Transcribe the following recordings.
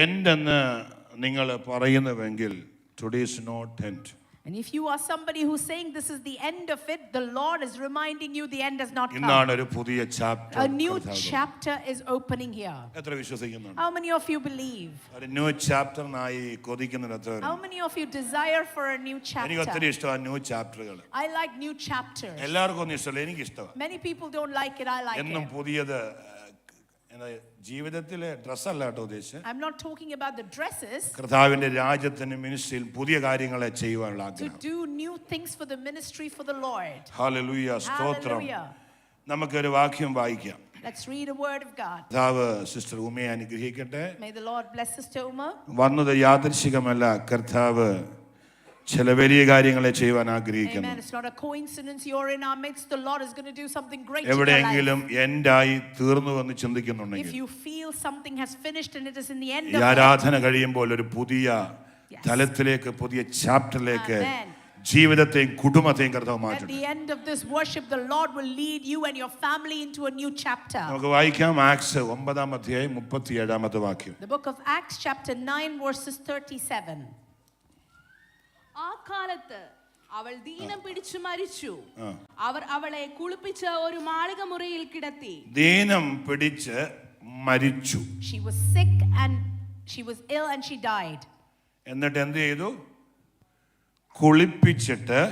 എന്തെന്ന് നിങ്ങൾ പറയുന്നുവെങ്കിൽ today is no tent. And if you are somebody who's saying this is the end of it, the Lord is reminding you the end has not come. ഇന്നാണ് ഒരു പുതിയ chapter. A new chapter is opening here. എത്ര വിശ്വസിക്കുന്നുണ്ട്? How many of you believe? ഒരു new ചാപ്റ്ററിനായി കൊതിക്കുന്നുണ്ട്. How many of you desire for a new chapter? എനിക്ക് ഒത്തിരി ഇഷ്ടമാണ് new ചാപ്റ്ററുകൾ. I like new chapters. എല്ലാവർക്കും ഒന്നും ഇഷ്ടമല്ല, എനിക്ക് ഇഷ്ടമാണ്. Many people don't like it, I like it. എന്നും പുതിയത് ജീവിതത്തിലെ ഡ്രസ്സല്ല കേട്ടോ ഉദ്ദേശിച്ചത്. I'm not talking about the dresses. കർത്താവിന്റെ രാജ്യത്തിന് മിനിസ്ട്രിയിൽ പുതിയ കാര്യങ്ങളെ ചെയ്യുവാനുള്ള ആഗ്രഹം. To do new things for the ministry for the Lord. Hallelujah, സ്തോത്രം. നമുക്കൊരു വാക്യം വായിക്കാം. Let's read a word of God. കർത്താവ് സിസ്റ്റർ ഉമയെ അനുഗ്രഹിക്കട്ടെ. May the Lord bless Sister Uma. വന്നത് യാദൃശ്ചികമല്ല, കർത്താവ് ചില വലിയ കാര്യങ്ങളെ ചെയ്യുവാൻ ആഗ്രഹിക്കുന്നു. Amen. It's not a coincidence you're in our midst. The Lord is going to do something great in your എവിടെയെങ്കിലും life. എൻഡായി തീർന്നുവെന്ന് ചിന്തിക്കുന്നുണ്ടെങ്കിൽ, If you feel something has finished and it is in the end ഈ of it, ആരാധന കഴിയുമ്പോൾ ഒരു പുതിയ തലത്തിലേക്ക്, പുതിയ ചാപ്റ്ററിലേക്ക് ജീവിതത്തെയും കുടുംബത്തെയും കർത്താവ് at മാറ്റട്ടെ. the end of this worship, the Lord will lead you and your family into a new chapter. നമുക്ക് വായിക്കാം ആക്ട്സ് 9 അധ്യായം 37 വാക്യം. The book of Acts chapter 9 verses 37. ആ കാലത്ത് അവൾ ദീനം പിടിച്ചു മരിച്ചു. അവർ അവളെ കുളിപ്പിച്ച് ഒരു മാളിക മുറിയിൽ കിടത്തി. ദീനം പിടിച്ച് മരിച്ചു. She was sick and she was ill and she died. എന്നിട്ട് എന്ത് ചെയ്തു? കുളിപ്പിച്ചിട്ട്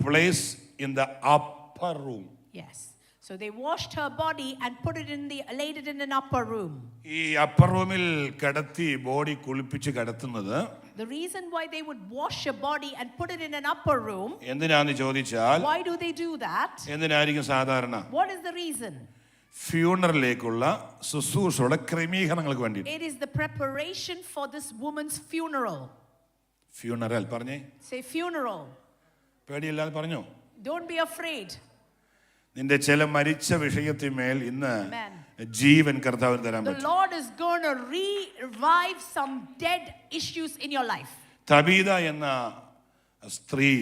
place in the upper room. Yes. So they washed her body and laid it in an upper room. ഈ അപ്പർ റൂമിൽ കിടത്തി ബോഡി കുളിപ്പിച്ച് കിടത്തുന്നത്, the reason why they would wash a body and put it in an upper room, എന്തിനാന്ന് ചോദിച്ചാൽ, why do they do that? എന്തിനായിരിക്കും സാധാരണ? What is the reason? ഫ്യൂണറലിലേക്കുള്ള ശുശ്രൂഷയുടെ ക്രമീകരണങ്ങൾക്ക് വേണ്ടി. It is the preparation for this woman's funeral. Funeral പറഞ്ഞേ. Say funeral. പേടിയില്ലാതെ പറഞ്ഞോ. Don't be afraid. നിന്റെ ചില മരിച്ച വിഷയത്തിന്മേൽ ഇന്ന് ജീവൻ കർത്താവിന് തരാൻ പറ്റും. The Lord is going to revive some dead issues in your life. Tabitha എന്ന സ്ത്രീ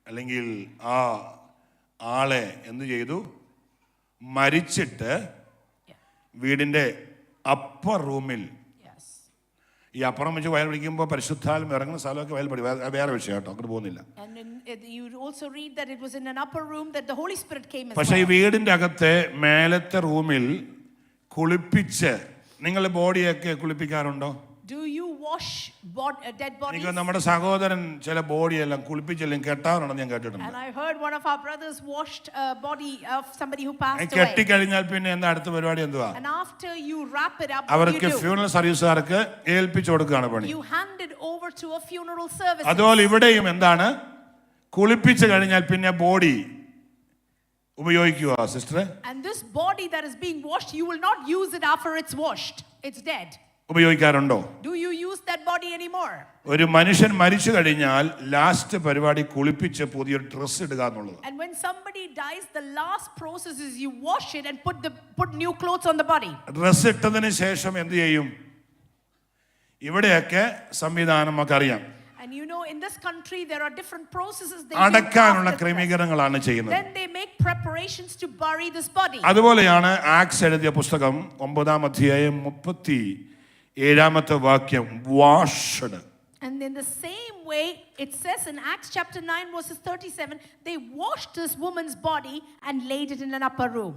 അല്ലെങ്കിൽ ആ ആളെ എന്ത് ചെയ്തു? മരിച്ചിട്ട് വീടിന്റെ അപ്പർ റൂമിൽ, ഈ അപ്പുറം വെച്ച് വയൽ പിടിക്കുമ്പോൾ പരിശുദ്ധാത്മ ഇറങ്ങുന്ന സ്ഥലമൊക്കെ വയൽ പിടി, വേറെ വിഷയം കേട്ടോ, അങ്ങോട്ട് പോകുന്നില്ല. പക്ഷെ ഈ വീടിന്റെ അകത്തെ മേലത്തെ റൂമിൽ കുളിപ്പിച്ച്, നിങ്ങൾ ബോഡിയൊക്കെ കുളിപ്പിക്കാറുണ്ടോ? Do you wash dead bodies? നമ്മുടെ സഹോദരൻ ചില ബോഡിയെല്ലാം കുളിപ്പിച്ചെല്ലാം കെട്ടാറുണ്ടെന്ന് ഞാൻ കേട്ടിട്ടുണ്ട്. And I heard one of our brothers washed a body of somebody who passed away. കെട്ടിക്കഴിഞ്ഞാൽ പിന്നെ എന്താ അടുത്ത പരിപാടി എന്തുവാ? And after you wrap it up, അവർക്ക് ഫ്യൂണറൽ സർവീസുകാർക്ക് ഏൽപ്പിച്ചു കൊടുക്കുകയാണ് പണി. You hand it over to a funeral service. അതുപോലെ ഇവിടെയും എന്താണ്? കുളിപ്പിച്ചു കഴിഞ്ഞാൽ പിന്നെ ബോഡി ഉപയോഗിക്കുക sister. And this body that is being washed, you will not use it after it's washed. It's dead. ഉപയോഗിക്കാറുണ്ടോ? Do you use that body anymore? ഒരു മനുഷ്യൻ മരിച്ചു കഴിഞ്ഞാൽ ലാസ്റ്റ് പരിപാടി കുളിപ്പിച്ച് പുതിയൊരു ഡ്രസ് ഇടുക എന്നുള്ളത്. And when somebody dies, the last process is you wash it and put new clothes on the body. Dress ഇട്ടതിന് ശേഷം എന്ത് ചെയ്യും? ഇവിടെയൊക്കെ സംവിധാനം നമുക്കറിയാം. And you know, in this country there are different processes they അടക്കാനുള്ള ക്രമീകരണങ്ങളാണ് ചെയ്യുന്നത്. Then they make preparations to bury this body. അതുപോലെയാണ് ആക്ട്സ് എഴുതിയ പുസ്തകം 9 അധ്യായം 37 വാക്യം, washed. And in the same way, it says in Acts chapter 9 verses 37, they washed this woman's body and laid it in an upper room.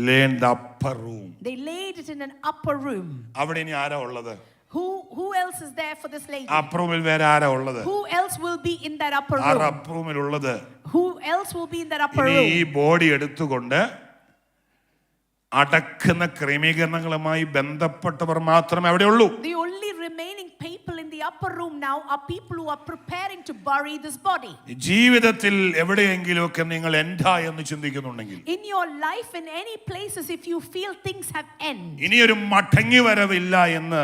Laid the upper room. They laid it in an upper room. അവിടെ ഇനി ആരാ ഉള്ളത്? Who else is there for this lady? Upper റൂമിൽ വേറെ ആരാ ഉള്ളത്? Who else will be in that upper room? ആ upper റൂമിൽ ഉള്ളത്. Who else will be in that upper room? ഇനി ഈ ബോഡി എടുത്തുകൊണ്ട് അടക്കുന്ന ക്രമീകരണങ്ങളുമായി ബന്ധപ്പെട്ടവർ മാത്രമേ അവിടെ ഉള്ളൂ. The only remaining people in the upper room now are people who are preparing to bury this body. ജീവിതത്തിൽ എവിടെയെങ്കിലുമൊക്കെ നിങ്ങൾ എൻഡായി എന്ന് ചിന്തിക്കുന്നുണ്ടെങ്കിൽ, in your life in any places if you feel things have end, ഇനിയൊരു മടങ്ങി വരവില്ല എന്ന്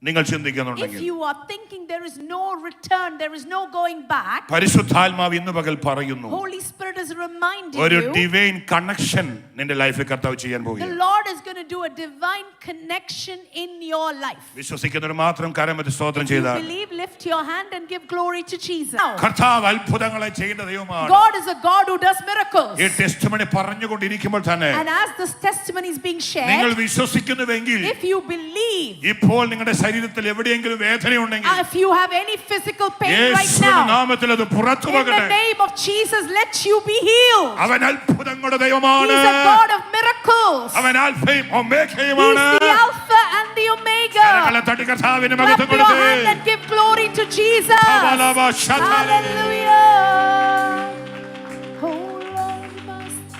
നിങ്ങൾ If ചിന്തിക്കുന്നുണ്ടെങ്കിൽ you are thinking there is no return, there is no going back, പരിശുദ്ധാത്മാവ് ഇന്ന് പകൽ പറയുന്നു, Holy Spirit is reminding ഒരു you ഡിവൈൻ കണക്ഷൻ നിന്റെ ലൈഫിൽ കർത്താവ് ചെയ്യാൻ the പോകുകയാണ്. Lord is going to do a divine connection in your life. വിശ്വസിക്കുന്നവർ മാത്രം കരമതി സ്തോത്രം If you ചെയ്താൽ believe, lift your hand and give glory to Jesus. കർത്താവ് അത്ഭുതങ്ങളെ ചെയ്യുന്ന ദൈവമാണ്. God is a God who does miracles. ഈ ടെസ്റ്റിമണി പറഞ്ഞുകൊണ്ടിരിക്കുമ്പോൾ തന്നെ And as this testimony is being നിങ്ങൾ shared, വിശ്വസിക്കുന്നുവെങ്കിൽ if you believe, ഇപ്പോൾ നിങ്ങളുടെ ശരീരത്തിൽ എവിടെയെങ്കിലും വേദനയുണ്ടെങ്കിൽ if you have any physical pain right യേശുവിന്റെ now, നാമത്തിൽ അത് പുറത്തു in the പോകട്ടെ. name of Jesus, let you be healed. അവൻ അത്ഭുതങ്ങളുടെ He ദൈവമാണ്. is a God of miracles. അവൻ ആൽഫയും He ഒമേഗയുമാണ്. is the Alpha and the Omega. കരങ്ങളെ തട്ടി കർത്താവിന് Clap മഹത്വം your hand കൊടുത്ത് and give glory to Jesus. Kabalaba shatale. Hallelujah. Oh Lord, must.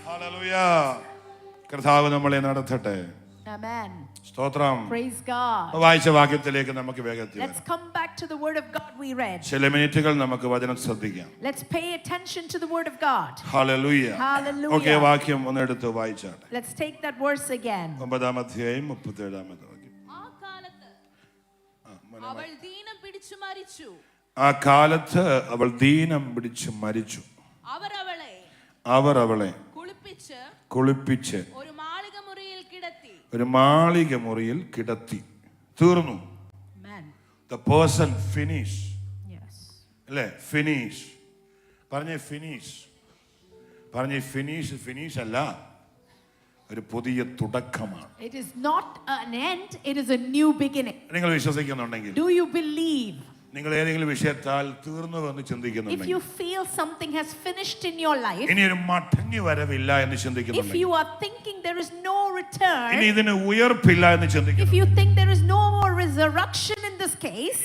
Hallelujah. കർത്താവ് നമ്മളെ നടത്തട്ടെ. Amen. സ്തോത്രം. Praise God. വായിച്ച വാക്യത്തിലേക്ക് നമുക്ക് വേഗത്തിൽ Let's come back to the word of God we read. ചില മിനിറ്റുകൾ നമുക്ക് വചനം ശ്രദ്ധിക്കാം. Let's pay attention to the word of God. Hallelujah. Hallelujah. Okay, വാക്യം ഒന്ന് എടുത്ത് വായിച്ചാട്ടെ. Let's take that verse again. 9-ാം അധ്യായം 37-ാമത്തെ വാക്യം. ആ കാലത്ത് അവൾ ദീനം പിടിച്ചു മരിച്ചു. ആ കാലത്ത് അവൾ ദീനം പിടിച്ച് മരിച്ചു. അവർ അവളെ കുളിപ്പിച്ച് ഒരു മാളിക മുറിയിൽ കിടത്തി. ഒരു മാളിക മുറിയിൽ കിടത്തി. തീർന്നു. Amen. The person finish. Yes. അല്ലേ? ഫിനിഷ് പറഞ്ഞേ, ഫിനിഷ് പറഞ്ഞേ. ഫിനിഷ് അല്ല, ഒരു പുതിയ തുടക്കമാണ്. It is not an end, it is a new beginning. നിങ്ങൾ വിശ്വസിക്കുന്നുണ്ടെങ്കിൽ, Do you believe? നിങ്ങൾ ഏതെങ്കിലും വിഷയത്താൽ തീർന്നു എന്ന് If ചിന്തിക്കുന്നുണ്ടെങ്കിൽ, you feel something has finished in your life, ഇനി ഒരു മടങ്ങി വരവില്ല എന്ന് if ചിന്തിക്കുന്നുണ്ടെങ്കിൽ, you are thinking there is no return, ഇനി ഇതിന് ഉയർപ്പില്ല എന്ന് if ചിന്തിക്കുന്നു, you think there is no more resurrection in this case,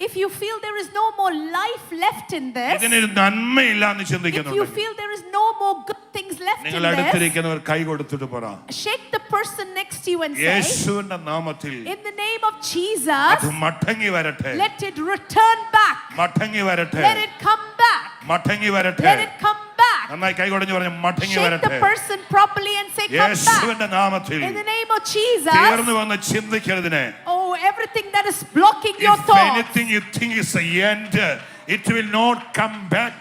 if you feel there is no more life left in this, ഇതിനൊരു നന്മയില്ല എന്ന് if you ചിന്തിക്കുന്നുണ്ടെങ്കിൽ, feel there is no more good things left in നിങ്ങൾ this, അടുത്തിരിക്കുന്നവർ കൈ കൊടുത്തിട്ട് പറ, shake the person next to you and say, യേശുവിന്റെ നാമത്തിൽ in the name of Jesus, അത് മടങ്ങി വരട്ടെ, let it return back. മടങ്ങി വരട്ടെ, Let it come back. മടങ്ങി വരട്ടെ. Let it come back. നന്നായി കൈ കൊടുഞ്ഞു പറഞ്ഞു, മടങ്ങി Shake വരട്ടെ. the person properly and say, come back. യേശുവിന്റെ നാമത്തിൽ In the name of Jesus. തീർന്നു വന്ന് ചിന്തിക്കരുതിനെ. Oh, everything that is blocking your If thoughts. anything you think is the end, it will not come back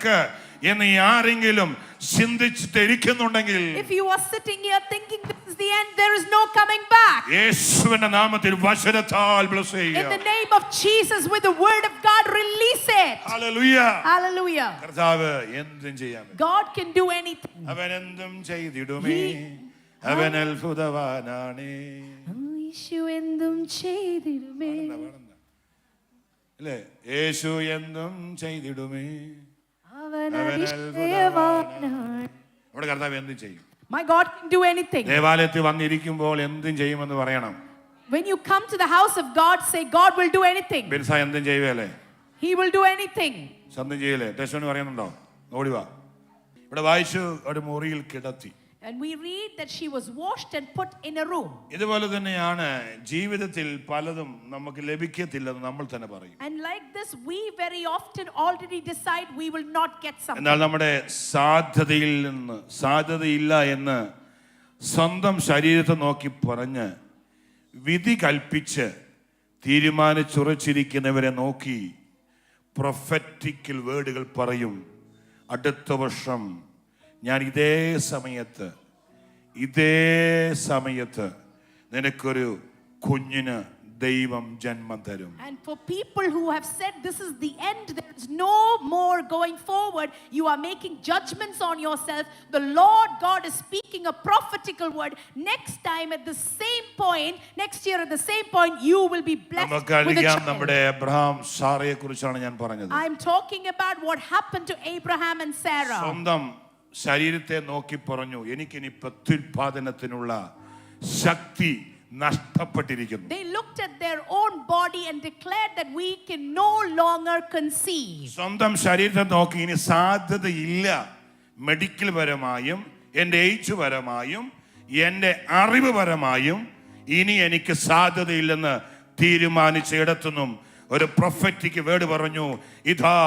എന്ന് ആരെങ്കിലും ചിന്തിച്ചിട്ടിരിക്കുന്നുണ്ടെങ്കിൽ, If you are sitting here thinking this is the end, there is no coming back. യേശുവിന്റെ നാമത്തിൽ വചനത്താൽ bless In ചെയ്യുക. the name of Jesus, with the word of God, release it. Hallelujah. Hallelujah. കർത്താവ് എന്തും ചെയ്യാൻ പറ്റും. God can do anything. അവൻ എന്തും ചെയ്തിടുമേ, അവൻ അത്ഭുതവാനാണ്. യേശു എന്തും ചെയ്തിടുമേ. അല്ലേ? യേശു എന്തും ചെയ്തിടുമേ, അവൻ അവൻ അതിശയവാനാണ്. നമ്മുടെ കർത്താവ് എന്തും ചെയ്യും. My God can do anything. ദേവാലയത്തിൽ വന്നിരിക്കുമ്പോൾ എന്തും ചെയ്യുമെന്ന് പറയണം. When you come to the house of God, say God will do anything. ബിൻസ എന്തും ചെയ്യുവല്ലേ? He will do anything. സന്തും ചെയ്യല്ലേ? ടെസ്റ്റോന് പറയുന്നുണ്ടോ? ഓടിവാ. ഇവിടെ വായിച്ചു, ഒരു മുറിയിൽ കിടത്തി. And we read that she was washed and put in a room. ഇതുപോലെ തന്നെയാണ് ജീവിതത്തിൽ പലതും നമുക്ക് ലഭിക്കത്തില്ലെന്ന് നമ്മൾ തന്നെ പറയും. And like this, we very often already decide we will not get something. എന്നാൽ നമ്മുടെ സാധ്യതയില്ല എന്ന് സ്വന്തം ശരീരത്തെ നോക്കി പറഞ്ഞ് വിധി കൽപ്പിച്ച് തീരുമാനിച്ചുറച്ചിരിക്കുന്നവരെ നോക്കി പ്രൊഫറ്റിക്കൽ വേർഡുകൾ പറയും. അടുത്ത വർഷം ഞാൻ ഇതേ സമയത്ത് നിനക്കൊരു കുഞ്ഞിന് ദൈവം ജന്മം തരും. And for people who have said this is the end, there is no more going forward, you are making judgments on yourself. The Lord God is speaking a prophetical word. Next time at the same point, next year at the same point, you will be blessed with a നമുക്കറിയാം, child. നമ്മുടെ Abraham സാറയെ കുറിച്ചാണ് ഞാൻ പറഞ്ഞത്. I'm talking about what happened to Abraham and Sarah. സ്വന്തം ശരീരത്തെ നോക്കി പറഞ്ഞു, എനിക്കിനി പ്രത്യുൽപാദനത്തിനുള്ള ശക്തി നഷ്ടപ്പെട്ടിരിക്കുന്നു. They looked at their own body and declared that we can no longer conceive. സ്വന്തം ശരീരത്തെ നോക്കി ഇനി സാധ്യതയില്ല, മെഡിക്കൽ പരമായും എൻ്റെ ഏജ് പരമായും എൻ്റെ അറിവ് പരമായും ഇനി എനിക്ക് സാധ്യതയില്ലെന്ന് തീരുമാനിച്ചിടത്തുനിന്നും ഒരു പ്രൊഫറ്റിക് വേർഡ് പറഞ്ഞു, ഇതാ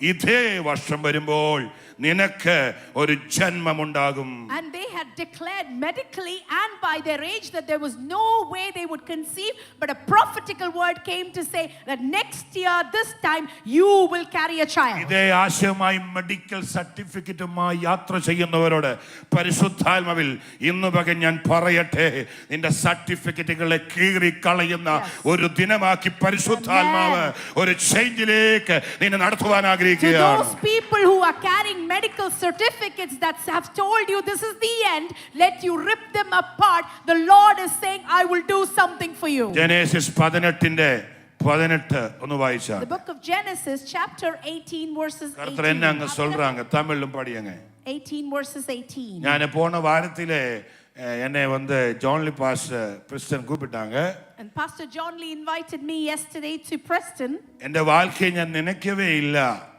ഇതേ വർഷം വരുമ്പോൾ നിനക്ക് ഒരു ജന്മമുണ്ടാകും. And they had declared medically and by their age that there was no way they would conceive, but a prophetical word came to say that next year this time you will carry a child. ഇതേ ആശയമായി medical സർട്ടിഫിക്കറ്റുമായി യാത്ര ചെയ്യുന്നവരോട് പരിശുദ്ധാത്മാവിൽ ഇന്ന് പകൽ ഞാൻ പറയട്ടെ, നിന്റെ സർട്ടിഫിക്കറ്റുകളെ കീറിക്കളയുന്ന ഒരു ദിനമാക്കി പരിശുദ്ധാത്മാവ് ഒരു ചേഞ്ചിലേക്ക് നിന്നെ നടത്തുവാൻ To ആഗ്രഹിക്കുകയാണ്. those people who are carrying medical certificates that have told you this is the end, let you rip them apart. The Lord is saying, I will do something for you. Genesis 18 ഒന്ന് വായിച്ചാൽ. The book of Genesis, chapter 18, verses கர்த்தர் என்ன அங்க 18. சொல்றாங்க, தமிழும் படியுங்க. 18 verses 18. ഞാൻ போன வாரத்திலே என்னை ஜான்லி பாஸ் பிரிஸ்டன் கூப்பிட்டாங்க. And Pastor John Lee invited me yesterday to Preston. എൻ്റെ வாழ்க்கையை ഞാൻ நினைக்கவே இல்ல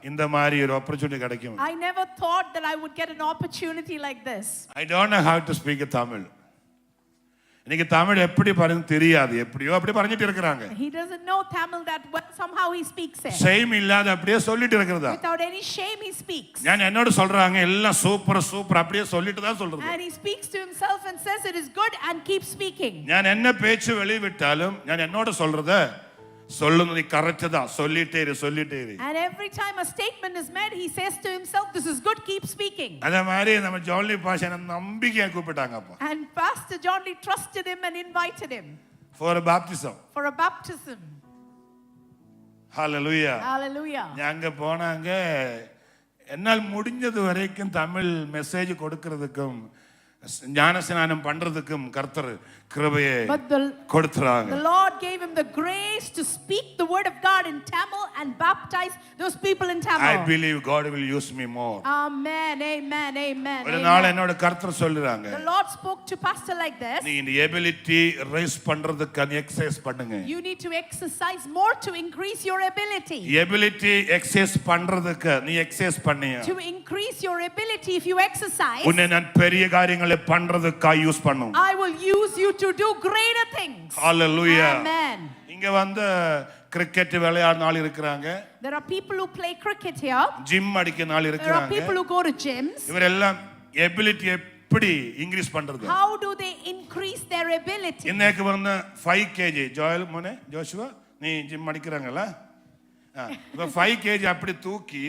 இந்த மாதிரி ஒரு opportunity கிடைக்கும். I never thought that I would get an opportunity like this. I don't know how to speak Tamil. எனக்கு தமிழ் எப்படி பறந்து தெரியாது, எப்படியோ அப்படி பறஞ்சிட்டு இருக்காங்க. He doesn't know Tamil that well, somehow he speaks it. Shame இல்லாத அப்படியே சொல்லிட்டு இருக்கறதா. Without any shame he speaks. நான் என்னோட சொல்றாங்க எல்லாம் சூப்பர் அப்படியே சொல்லிட்டு தான் சொல்றது. And he speaks to himself and says it is good and keeps speaking. நான் என்ன பேச்சு வெளிவிட்டாலும் நான் என்னோட சொல்றத சொல்லுங்க, நீ கரெக்ட் தான், சொல்லிட்டே இரு. And every time a statement is made, he says to himself, this is good, keep speaking. அதே மாதிரி நம்ம ஜான்லி பாஷா நம்பிக்கையா கூப்பிட்டாங்கப்பா. And Pastor John Lee trusted him and invited him for a baptism. for a baptism. Hallelujah. Hallelujah. அங்க போனாங்க. என்னால் முடிஞ்சது வரைக்கும் Tamil message கொடுக்கிறதுக்கும் ஞானஸ்நானம் பண்றதுக்கும் கர்த்தர் கிருபையை கொடுத்தாங்க. The Lord gave him the grace to speak the word of God in Tamil and baptize those people in Tamil. I believe God will use me more. Amen. ஒரு நாள் என்னோட கர்த்தர் சொல்றாங்க, The Lord spoke to pastor like this. நீ இந்த ability rice பண்றதுக்கு நீ exercise பண்ணுங்க. You need to exercise more to increase your ability. Ability exercise பண்றதுக்கு நீ எக்சர்சைஸ் பண்ணியா. To increase your ability, if you exercise, உன்னை நான் பெரிய காரியங்களை பண்றதுக்கு யூஸ் பண்ணும். I will use you to do greater things. Hallelujah. Amen. இங்க கிரிக்கெட் விளையாடுற ஆள் இருக்காங்க. There are people who play cricket here. Gym அடிக்கிற ஆள் There are இருக்காங்க. people who go to gyms. இவரெல்லாம் எபிலிட்டி எப்படி இன்க்ரீஸ் பண்றது? How do they increase their ability? இன்னைக்கு 5 kg ஜோயல் மோனே ஜோஷுவா நீ ஜிம் அடிக்கறாங்கல, இப்ப 5 kg அப்படி தூக்கி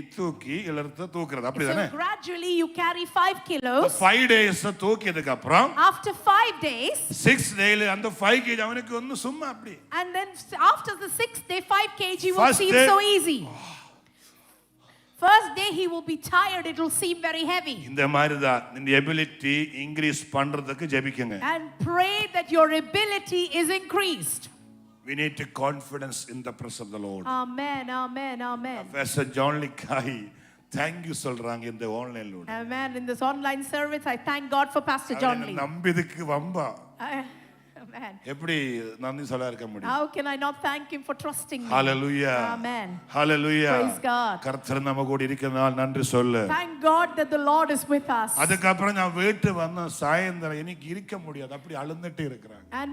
இழுத்து தூக்குறது அப்படிதானே? So gradually you carry 5 kilos. 5 days தூக்கியதுக்கு அப்புறம் After 5 days, 6 days அந்த 5 kg அவனுக்கு ஒன்னு சும்மா அப்படி. and then after the 6th day 5 kg will First seem day- so easy. First day he will be tired, it will seem very heavy. இந்த மாதிரி தான் இந்த எபிலிட்டி இன்க்ரீஸ் பண்றதுக்கு ஜெபிக்குங்க. And pray that your ability is increased. We need to confidence in the presence of the Lord. Amen. Pastor John Lee Kai, thank you சொல்றாங்க இந்த ஆன்லைன்ல. Amen. In this online service, I thank God for Pastor John Lee. நம்பிதுக்கு Lanba. Amen. எப்படி நன்றி சொல்ல இருக்க முடியும்? How can I not thank him for trusting me? Hallelujah. Amen. Hallelujah. Praise God. கர்த்தர் நம்ம கூட இருக்கிறதால் நன்றி சொல்லு. Thank God that the Lord is with us. அதுக்கு அப்புறம் நான் வீட்டு வந்த சாயந்தரம் எனக்கு இருக்க முடியாது, அப்படி அழுந்துட்டே இருக்கறாங்க. And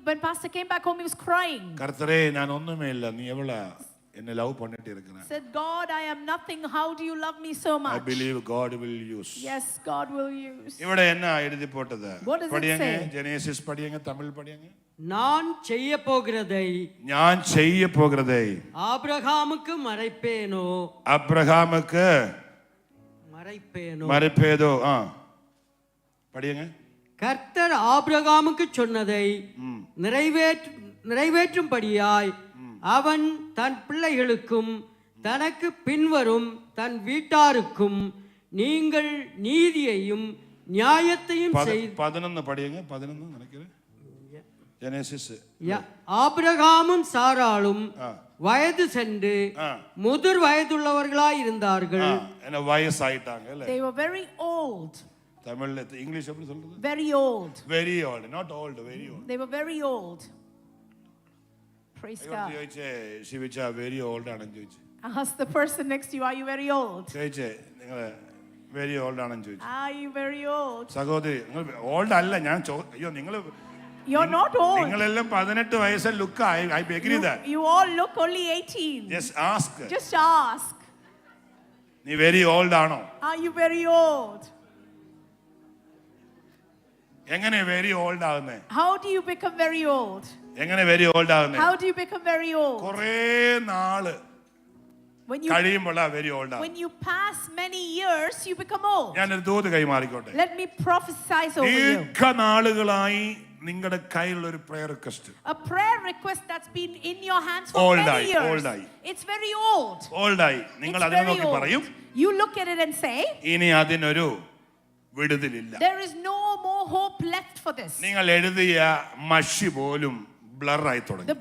when Pastor came back home, he was crying. கர்த்தரே நான் ஒண்ணுமே இல்ல, நீ எவ்வளவு என்ன லவ் பண்ணிட்டு இருக்கற? Said, God, I am nothing. How do you love me so much? I believe God will use. Yes, God will use. இவட என்ன எழுதி போட்டது? What does it படிங்க, say? ஜெனசிஸ் படிங்க, தமிழ் படிங்க. நான் செய்ய போகிறதை ஆபிரகாமுக்கு மறைப்பேனோ. படிங்க. கர்த்தர் ஆபிரகாமுக்கு சொன்னதை நிறைவேற்றும்படியாய் அவன் தன் பிள்ளைகளுக்கும் தனக்கு பின்வரும் தன் வீட்டாருக்கும் நீங்கள் நீதியையும் நியாயத்தையும் 11 படிங்க. 11 நினைக்கிறேன். ஜெனசிஸ். ஆபிரகாமும் சாராளும் வயது சென்று முதிர் வயதுள்ளவர்களாய் இருந்தார்கள். என்ன வயசாயிட்டாங்க இல்ல? They were very old. தமிழ்ல இங்கிலீஷ் எப்படி சொல்றது? Very old. Very old, not old, very old. They were very old. Praise God. ശിവിച്ച very old ആണെന്ന് ചോദിച്ചു. Ask the person next to you, are you very old? ചോദിച്ചേ, നിങ്ങൾ very old ആണെന്ന് ചോദിച്ചു. Are you very old? സഹോദരി, നിങ്ങൾ old അല്ല, ഞാൻ അയ്യോ നിങ്ങൾ You're not old. നിങ്ങളെല്ലാം 18 വയസ്സ് look. I agree that. You all look only 18. Just ask. Just ask. നീ വെരി ഓൾഡ് ആണോ? Are you very old? എങ്ങനെ വെരി ഓൾഡ് ആകുന്നേ? How do you become very old? എങ്ങനെ വെരി ഓൾഡ് ആകുന്നേ? How do you become very old? കുറേ നാള് When you കഴിയുമ്പോഴാ very old ആകും. when you pass many years, you become old. ഞാനൊരു ദൂത് കൈമാറിക്കോട്ടെ. Let me prophesy over you. ദീർഘനാളുകളായി നിങ്ങളുടെ കയ്യിലുള്ള ഒരു prayer request. A prayer request that's been in your hands for Old many ആയി, years. old ആയി. It's very old. Old ആയി. നിങ്ങൾ It's അതിനെ very നോക്കി old. പറയും, You look at it and say, ഇനി അതിനൊരു വിടുതലില്ല. there is no more hope left for this. നിങ്ങൾ എഴുതിയ മഷി പോലും ബ്ലർ ആയി തുടങ്ങി. The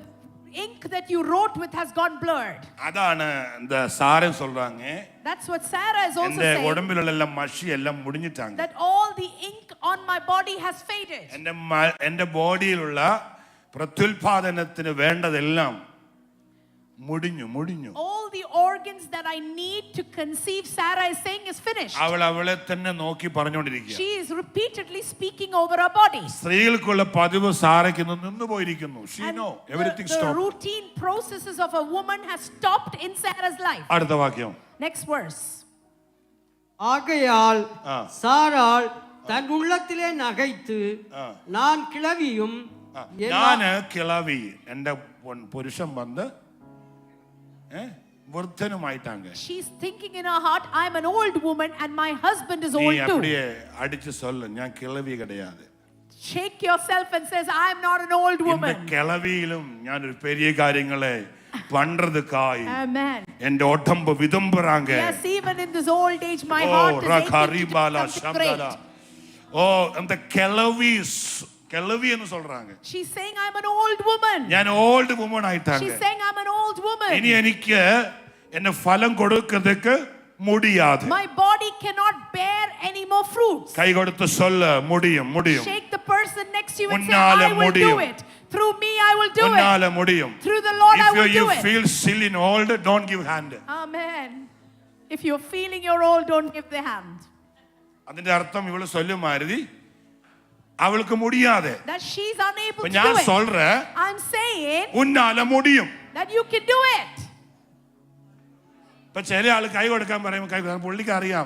ink that you wrote with has gone blurred. അതാണ് இந்த സാരം சொல்றாங்க. That's what Sarah is also എന്റെ saying. ഉടമ്പിലുള്ള എല്ലാം മഷി എല്ലാം മുടിഞ്ഞിട്ടാണ്. That all the ink on my body has faded. എന്റെ ബോഡിയിലുള്ള പ്രത്യുൽപാദനത്തിന് വേണ്ടതെല്ലാം മുടിഞ്ഞു. All the organs that I need to conceive, Sarah is saying, is finished. അവളെ തന്നെ നോക്കി പറഞ്ഞുകൊണ്ടിരിക്കുക. She is repeatedly speaking over her body. സ്ത്രീകൾക്കുള്ള പതിവ് സാരയ്ക്ക് നിന്ന് പോയിരിക്കുന്നു. She And know everything the stopped. routine processes of a woman has stopped in Sarah's life. അടുത്ത വാക്യം. Next verse. ஆகையால் ஆ. சாராள் தன் உள்ளத்திலே நகைத்து நான் கிழவியும் ഞാന് കിളവി എന്റെ പുരുഷൻ വന്ന് വൃദ്ധനുമായിട്ടാങ്ക. She's thinking in her heart, I'm an old woman and my husband is നീ old too. அப்படியே அடிச்சு சொல்லு, ഞാൻ കിളവി கிடையாது. Shake yourself and says, I'm not an old இந்த woman. കിളവിയിലും ഞാൻ ഒരു பெரிய കാര്യങ്ങളെ பண்றதுக்காய் Amen. എന്റെ ഉടമ്പ് വിതുമ്പുறாங்க. Yes, even in this old age, my oh heart is aching to ரகரிபாலா become ശബ്ദല. great. ഓ அந்த കിളവി എന്ന് சொல்றாங்க. She's saying, I'm an old woman. ഞാൻ ഓൾഡ് വുമൺ ആയിട്ടാങ്ക. She's saying, I'm an old woman. ഇനി എനിക്ക് എന്നെ ഫലം കൊടുക്കുന്നதுக்கு முடியாது. My body cannot bear any more fruits. കൈ കൊടുത്ത് சொல்ல முடியும். Shake the person next to you and say, உன்னால I will do முடியும். it. Through me, I will do it. உன்னால முடியும். Through the Lord, I will If you do it. feel still in old, don't give hand. Amen. If you're feeling you're old, don't give the hand. അതിന്റെ അർത്ഥം ഇവള് சொல்லுமாறுதி அவளுக்கு முடியாது. That she's unable to ഞാൻ do it. சொல்றேன், I'm saying உன்னால முடியும். that you can do it. ഇപ്പൊ ചില ആള് കൈ കൊടുക്കാൻ പറയുമ്പോൾ പുള്ളിക്ക് അറിയാം,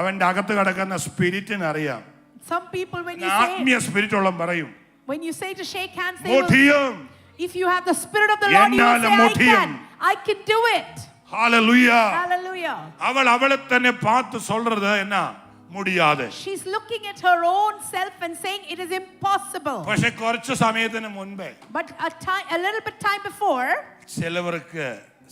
അവന്റെ അകത്ത് കിടക്കുന്ന സ്പിരിറ്റിന് അറിയാം. Some people, when you say, ആത്മീയ സ്പിരിറ്റ് ഉള്ള പറയും when you say to shake hands, they will, മുടിയും. if you have the spirit of the Lord, you will എന്നാല say, മുടിയും. I can do it. Hallelujah. Hallelujah. அவளை തന്നെ பார்த்து சொல்றது என்ன? முடியாது. She's looking at her own self and saying it is impossible. പക്ഷെ കുറച്ച് സമയത്തിന് മുൻപേ But a little bit time before, ചിലവർക്ക്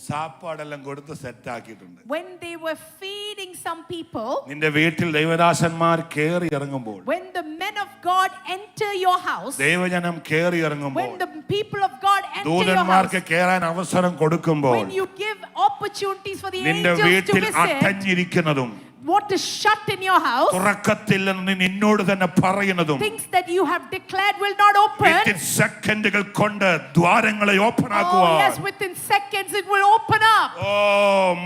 സാപ്പാടെല്ലാം കൊടുത്ത് സെറ്റ് ആക്കിയിട്ടുണ്ട്. when they were feeding some people, നിന്റെ വീട്ടിൽ ദൈവദാസന്മാർ കേറി ഇറങ്ങുമ്പോൾ, when the men of God enter your house, ദൈവജനം കേറി ഇറങ്ങുമ്പോൾ, when the people of God enter your house, ദൂതന്മാർക്ക് കേറാൻ അവസരം കൊടുക്കുമ്പോൾ, when you give opportunities for the നിന്റെ angels to വീട്ടിൽ visit, അടഞ്ഞിരിക്കുന്നതും what is shut in your house, തുറക്കത്തില്ലെന്ന് നിന്നോട് തന്നെ പറയുന്നതും things that you have declared will not open. സെക്കൻഡുകൾ കൊണ്ട് ദ്വാരങ്ങളെ ഓപ്പൺ Oh ആക്കുവാൻ, yes, within seconds it will open up. ഓ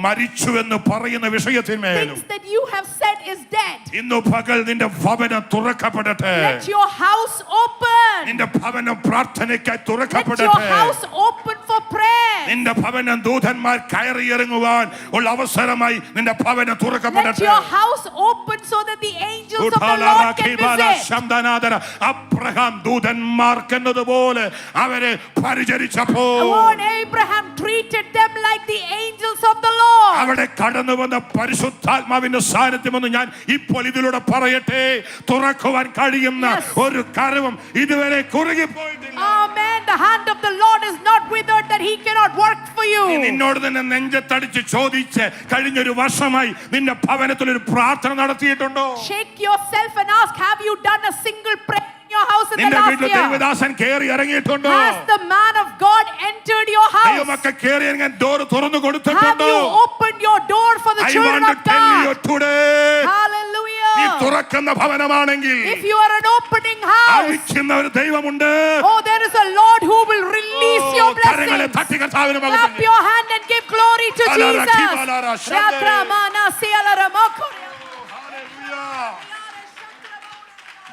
മരിച്ചു എന്ന് പറയുന്ന വിഷയത്തിന്മേലും Things that you have said is dead, ഇന്നു പകൽ നിന്റെ ഭവനം തുറക്കപ്പെടട്ടെ. let your house open. നിന്റെ ഭവനം പ്രാർത്ഥനയ്ക്കായി Let തുറക്കപ്പെടട്ടെ. your house open for prayer. നിന്റെ ഭവനം ദൂതന്മാർ കയറി ഇറങ്ങുവാൻ ഉള്ള അവസരമായി നിന്റെ ഭവനം Let തുറക്കപ്പെടട്ടെ. your house open so that the angels of the Lord can visit. Abraham ദൂതന്മാർക്കെന്നതുപോലെ അവരെ പരിചരിച്ചപ്പോൾ, When Abraham treated them like the angels of the Lord. അവിടെ കടന്നു വന്ന പരിശുദ്ധാത്മാവിന്റെ സാന്നിധ്യമെന്ന് ഞാൻ ഇപ്പോൾ ഇതിലൂടെ പറയട്ടെ, തുറക്കുവാൻ കഴിയുന്ന Yes. ഒരു കരവും ഇതുവരെ കുറുകിപ്പോയിട്ടില്ല. Amen. The hand of the Lord is not withered that he cannot work for നീ you. നിന്നോട് തന്നെ നെഞ്ചത്തടിച്ച് ചോദിച്ച് കഴിഞ്ഞൊരു വർഷമായി നിന്റെ ഭവനത്തിൽ ഒരു പ്രാർത്ഥന നടത്തിയിട്ടുണ്ടോ? Shake yourself and ask, have you done a single prayer in your house in the നിന്റെ last വീട്ടിൽ year? ദൈവദാസൻ കയറി ഇറങ്ങിയിട്ടുണ്ടോ? Has the man of God entered your house? ദൈവമക്കൾ കയറി ഇറങ്ങാൻ ഡോർ തുറന്നു Have കൊടുത്തിട്ടുണ്ടോ? you opened your door for the I children want of to tell you God? today, നീ Hallelujah. തുറക്കുന്ന ഭവനമാണെങ്കിൽ If you are an opening house, അഴിക്കുന്ന ഒരു ദൈവമുണ്ട്. oh, there is a Lord who will release your കരങ്ങളെ blessings. തട്ടി കർത്താവിന് Clap മഹത്വം. your hand and give glory to Alara Jesus. kibalara shande. Rakramana sialara mokoria.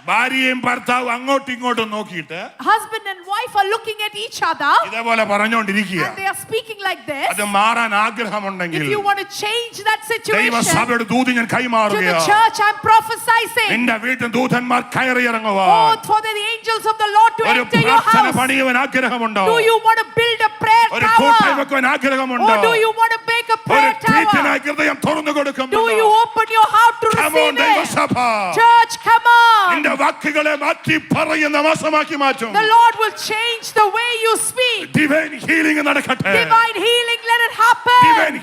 ഭാര്യയും ഭർത്താവും അങ്ങോട്ടും ഇങ്ങോട്ടും നോക്കിയിട്ട് husband and wife are looking at each other ഇതേപോലെ പറഞ്ഞുകൊണ്ടിരിക്കുക. and they are speaking like this. അത് മാറാൻ ആഗ്രഹമുണ്ടെങ്കിൽ If you want to change that situation, ദൈവസഭയുടെ ദൂത് ഞാൻ to the കൈമാറുകയാണ്. church I'm prophesying. നിന്റെ വീട്ടിൽ ദൂതന്മാർ കയറിയിറങ്ങുവാ. Oh, for the angels of the Lord to ഒരു enter your പ്രാർത്ഥന house. പണിയുവാൻ ആഗ്രഹമുണ്ടോ? Do you want to build a prayer ഒരു tower? കൂട്ടായ്മ വെക്കുവാൻ ആഗ്രഹമുണ്ടോ? Or do you want to make a ഒരു prayer പ്രീതനായ tower? ഹൃദയം തുറന്നു Do കൊടുക്കുന്നുണ്ടോ? you open your heart to Come on, receive it? ദൈവസഭ. Church, come on. നിന്റെ വാക്കുകളെ മാറ്റി പറയുന്ന മാസമാക്കി മാറ്റും. The Lord will change the way you speak. Divine healing നടക്കട്ടെ. Divine healing, let it happen. Divine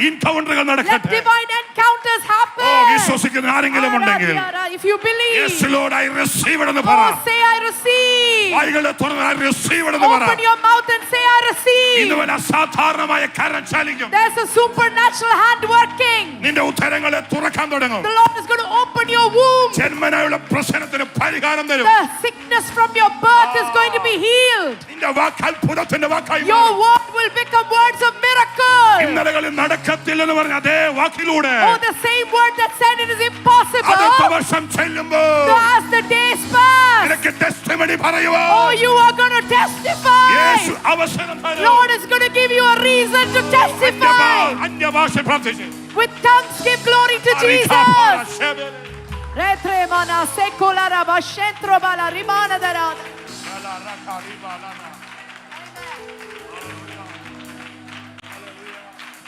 എൻകൗണ്ടറുകൾ Let നടക്കട്ടെ. divine encounters happen. വിശ്വസിക്കുന്ന ആരെങ്കിലും ഉണ്ടെങ്കിൽ If you believe, Yes Lord, I receive it എന്ന് പറ. oh, say I receive. വായ്കളെ തുറന്ന് I receive it എന്ന് പറ. Open your mouth and say I receive. ഇന്നുവരെ അസാധാരണമായ കരം ചലിക്കും. There's a supernatural hand working. നിന്റെ ഉത്തരങ്ങളെ തുറക്കാൻ തുടങ്ങും. The Lord is going to open your womb. ജന്മനായുള്ള പ്രശ്നത്തിന് പരിഹാരം തരും. The sickness from your birth is going to be healed. നിന്റെ വാക്ക് അത്ഭുതത്തിന്റെ വാക്കായി Your മാറും. word will become words of miracle. ഇന്നലകളിൽ നടക്കത്തില്ലെന്ന് പറഞ്ഞ അതേ വാക്കിലൂടെ Oh, the same word that said it is impossible. അടുത്ത വർഷം ചെല്ലുമ്പോൾ So as the days pass, നിനക്ക് testimony പറയുവാൻ oh, you are going to testify. യേശു അവസരം തരും. Lord is going to give you a reason to testify. അന്യഭാഷ പ്രാർത്ഥിച്ച് With tongues give glory to Jesus. Retremana secola rabashentro bala rimana darada.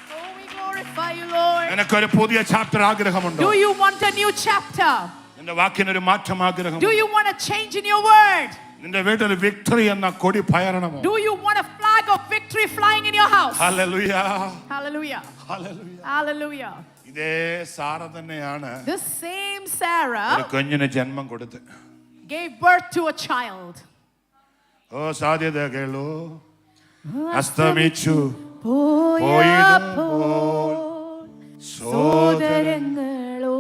Oh, we glorify you, Lord. നിനക്കൊരു പുതിയ chapter ആഗ്രഹമുണ്ടോ? Do you want a new chapter? നിന്റെ വാക്കിനൊരു മാറ്റം ആഗ്രഹം. Do you want a change in your word? നിന്റെ വീട്ടിൽ victory എന്ന കൊടി പയറണമോ? Do you want a flag of victory flying in your house? Hallelujah Hallelujah. Hallelujah. Hallelujah. ഇതേ Sara തന്നെയാണ് This same Sarah ഒരു കുഞ്ഞിന് ജന്മം കൊടുത്ത്. gave birth to a child. ഓ സാധ്യതകളോ അസ്തമിച്ചു പോയപ്പോൾ സോദരങ്ങളോ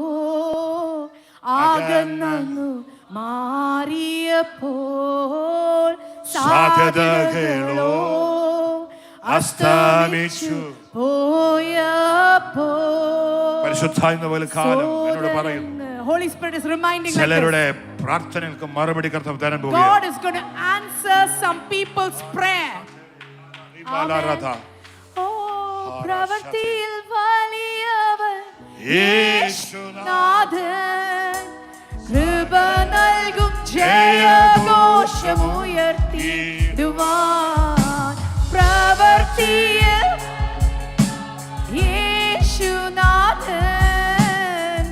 അകന്നു മാറിയപ്പോൾ സാധ്യതകളോ അസ്തമിച്ചു പോയപ്പോൾ പരിശുദ്ധാത്മാവ് പോലെ കാലം എന്നോട് പറയുന്നു. Holy Spirit is reminding like ചിലരുടെ this. പ്രാർത്ഥനകൾക്ക് മറുപടി കർത്താവ് തരാൻ പോവുകയാണ്. God is going to answer some people's prayer. Amen. Oh, പ്രവൃത്തിയിൽ വലിയവൻ യേശുനാഥൻ കൃപ നൽകും ജയഘോഷമുയർത്തിടുവാൻ പ്രവൃത്തിയിൽ യേശുനാഥൻ